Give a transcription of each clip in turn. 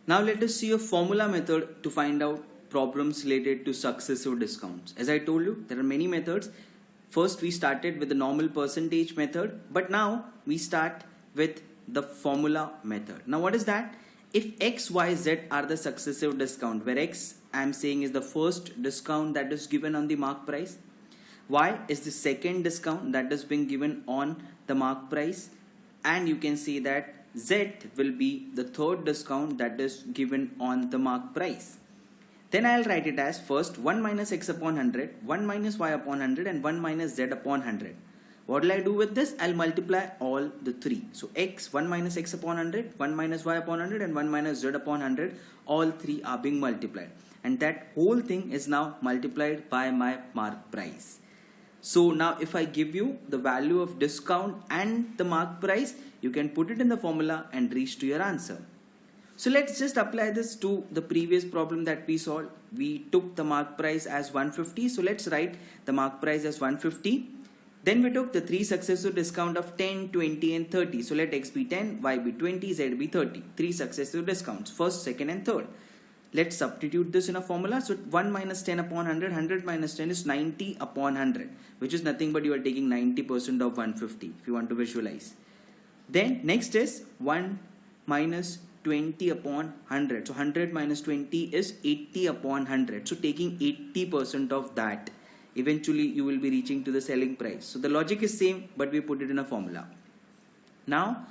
Now let us see a formula method to find out problems related to successive discounts. As I told you, there are many methods. First we started with the normal percentage method, but now we start with the formula method. Now what is that? If X, Y, Z are the successive discount, where X I am saying is the first discount that is given on the mark price, Y is the second discount that is being given on the mark price, and you can see that Z will be the third discount that is given on the mark price. Then I'll write it as first 1 minus X upon 100, 1 minus Y upon 100 and 1 minus Z upon 100. What will I do with this? I'll multiply all the three. So X, 1 minus X upon 100, 1 minus Y upon 100 and 1 minus Z upon 100. All three are being multiplied. And that whole thing is now multiplied by my mark price. So now if I give you the value of discount and the mark price, you can put it in the formula and reach to your answer. So let's just apply this to the previous problem that we solved. We took the mark price as 150. So let's write the mark price as 150. Then we took the three successive discount of 10, 20 and 30. So let X be 10, Y be 20, Z be 30. Three successive discounts, first, second and third. Let's substitute this in a formula. So 1 minus 10 upon 100, 100 minus 10 is 90 upon 100, which is nothing but you are taking 90% of 150 if you want to visualize. Then next is 1 minus 20 upon 100. So 100 minus 20 is 80 upon 100. So taking 80% of that, eventually you will be reaching to the selling price. So the logic is same, but we put it in a formula. Now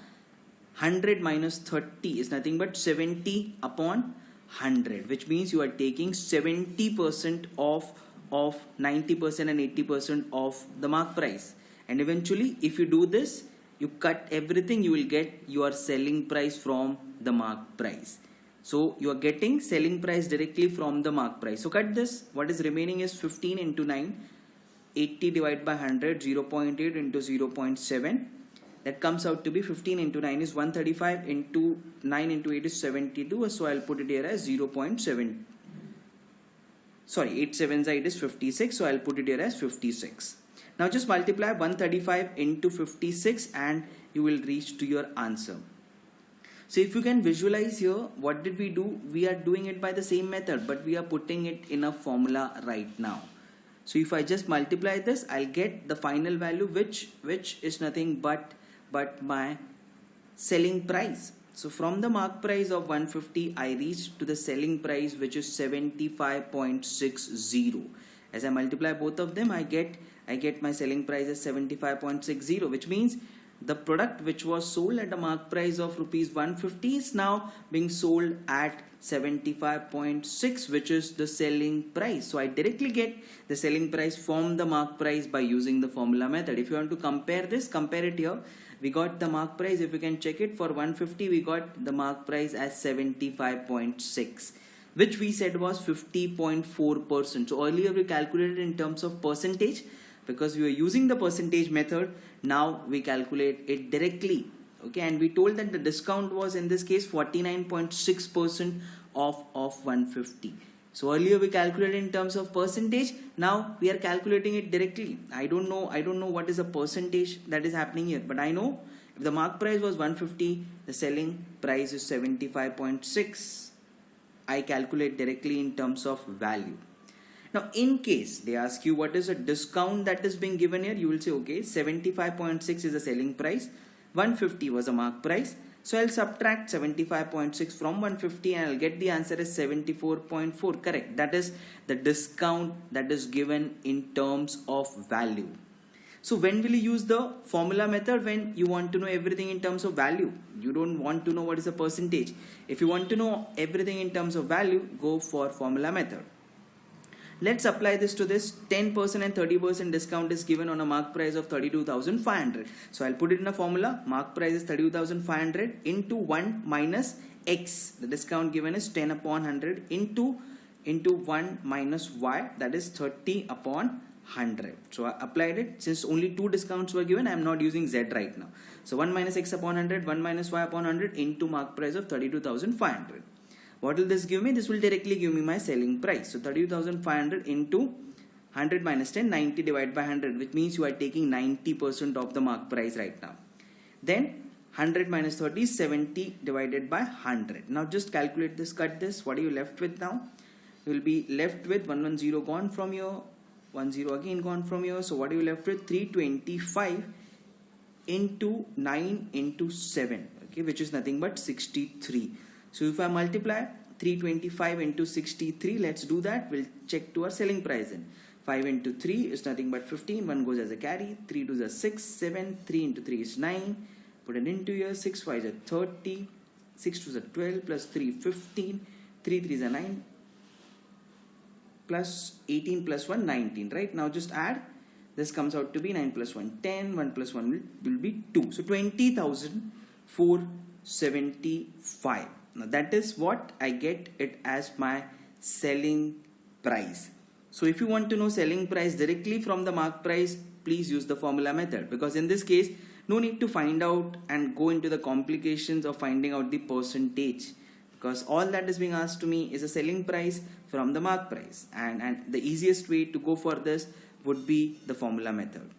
100 minus 30 is nothing but 70 upon 100, which means you are taking 70% of 90% and 80% of the mark price. And eventually if you do this, you cut everything, you will get your selling price from the mark price. So you are getting selling price directly from the mark price. So cut this. What is remaining is 15 into 9. 80 divided by 100, 0.8 into 0.7. That comes out to be 15 into 9 is 135 into 9 into 8 is 72. So I'll put it here as 0.7. Sorry, 8 7 it is 56. So I'll put it here as 56. Now just multiply 135 into 56 and you will reach to your answer. So if you can visualize here, what did we do? We are doing it by the same method, but we are putting it in a formula right now. So if I just multiply this, I'll get the final value, which is nothing but my selling price. So from the mark price of 150, I reached to the selling price, which is 75.60. As I multiply both of them, I get my selling price as 75.60, which means the product which was sold at a mark price of rupees 150 is now being sold at 75.6, which is the selling price. So I directly get the selling price from the mark price by using the formula method. If you want to compare this, compare it here. We got the mark price, if you can check it, for 150 we got the mark price as 75.6, which we said was 50.4%. So earlier we calculated in terms of percentage. Because we were using the percentage method, now we calculate it directly. Okay, and we told that the discount was in this case 49.6% of 150. So earlier we calculated in terms of percentage. Now we are calculating it directly. I don't know what is the percentage that is happening here, but I know if the mark price was 150, the selling price is 75.6. I calculate directly in terms of value. Now, in case they ask you what is a discount that is being given here, you will say, okay, 75.6 is the selling price, 150 was a mark price. So I'll subtract 75.6 from 150 and I'll get the answer as 74.4. Correct. That is the discount that is given in terms of value. So when will you use the formula method? When you want to know everything in terms of value. You don't want to know what is a percentage. If you want to know everything in terms of value, go for formula method. Let's apply this to this. 10% and 30% discount is given on a mark price of 32,500. So I'll put it in a formula. Mark price is 32,500 into 1 minus X. The discount given is 10 upon 100 into 1 minus Y, that is 30 upon 100. So I applied it. Since only two discounts were given, I am not using Z right now. So 1 minus X upon 100, 1 minus Y upon 100 into mark price of 32,500. What will this give me? This will directly give me my selling price. So 32,500 into 100 minus 10, 90 divided by 100, which means you are taking 90% of the mark price right now. Then 100 minus 30 is 70 divided by 100. Now just calculate this, cut this. What are you left with now? You will be left with 110 gone from here, 10 again gone from here. So what are you left with? 325 into 9 into 7, okay, which is nothing but 63. So if I multiply 325 into 63, let's do that. We'll check to our selling price in. 5 into 3 is nothing but 15. 1 goes as a carry. 3 2 is 6, 7. 3 into 3 is 9. Put it into here. 6 5 is 30. 6 2 is 12 plus 3 15. 3 3 is 9 plus 18 plus 1 19. Right now just add. This comes out to be 9 plus 1 10. 1 plus 1 will be 2. So 20,475. Now that is what I get it as my selling price. So if you want to know selling price directly from the mark price, please use the formula method, because in this case no need to find out and go into the complications of finding out the percentage, because all that is being asked to me is a selling price from the mark price, and the easiest way to go for this would be the formula method.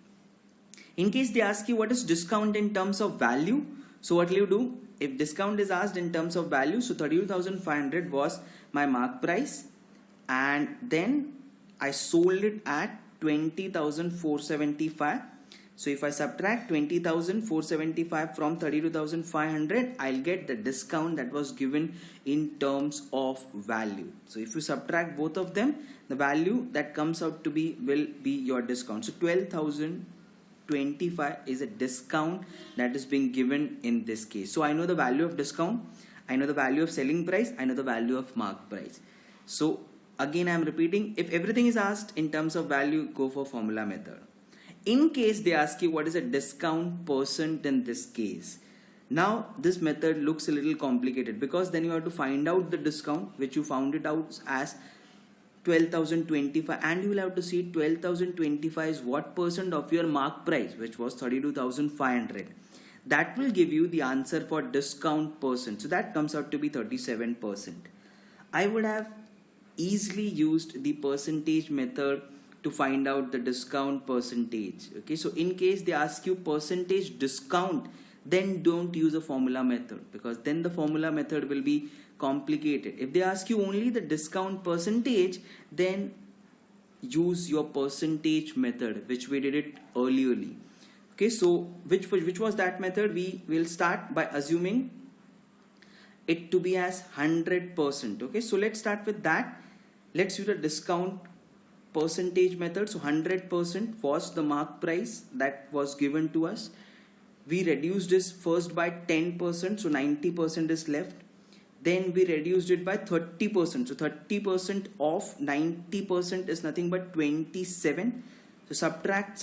In case they ask you what is discount in terms of value, so what will you do? If discount is asked in terms of value, so 32,500 was my mark price, and then I sold it at 20,475. So if I subtract 20,475 from 32,500, I'll get the discount that was given in terms of value. So if you subtract both of them, the value that comes out to be will be your discount. So 12,025 is a discount that is being given in this case. So I know the value of discount, I know the value of selling price, I know the value of mark price. So again I am repeating, if everything is asked in terms of value, go for formula method. In case they ask you what is a discount percent in this case, now this method looks a little complicated, because then you have to find out the discount, which you found it out as 12,025, and you will have to see 12,025 is what percent of your mark price, which was 32,500. That will give you the answer for discount percent. So that comes out to be 37%. I would have easily used the percentage method to find out the discount percentage. Okay, so in case they ask you percentage discount, then don't use a formula method, because then the formula method will be complicated. If they ask you only the discount percentage, then use your percentage method, which we did it earlierly. Okay, so which was that method? We will start by assuming it to be as 100%. Okay, so let's start with that. Let's use the discount percentage method. So 100% was the mark price that was given to us. We reduced this first by 10%, so 90% is left. Then we reduced it by 30%. So 30% of 90% is nothing but 27. So subtract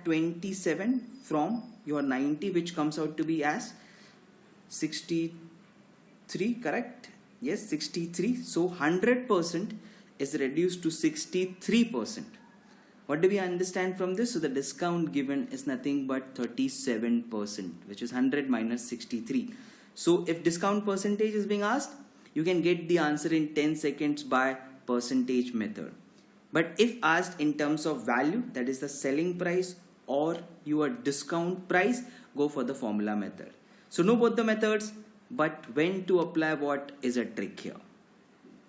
27 from your 90, which comes out to be as 63, correct? Yes, 63. So 100% is reduced to 63%. What do we understand from this? So the discount given is nothing but 37%, which is 100 minus 63. So if discount percentage is being asked, you can get the answer in 10 seconds by percentage method. But if asked in terms of value, that is the selling price or your discount price, go for the formula method. So know both the methods, but when to apply what is a trick here.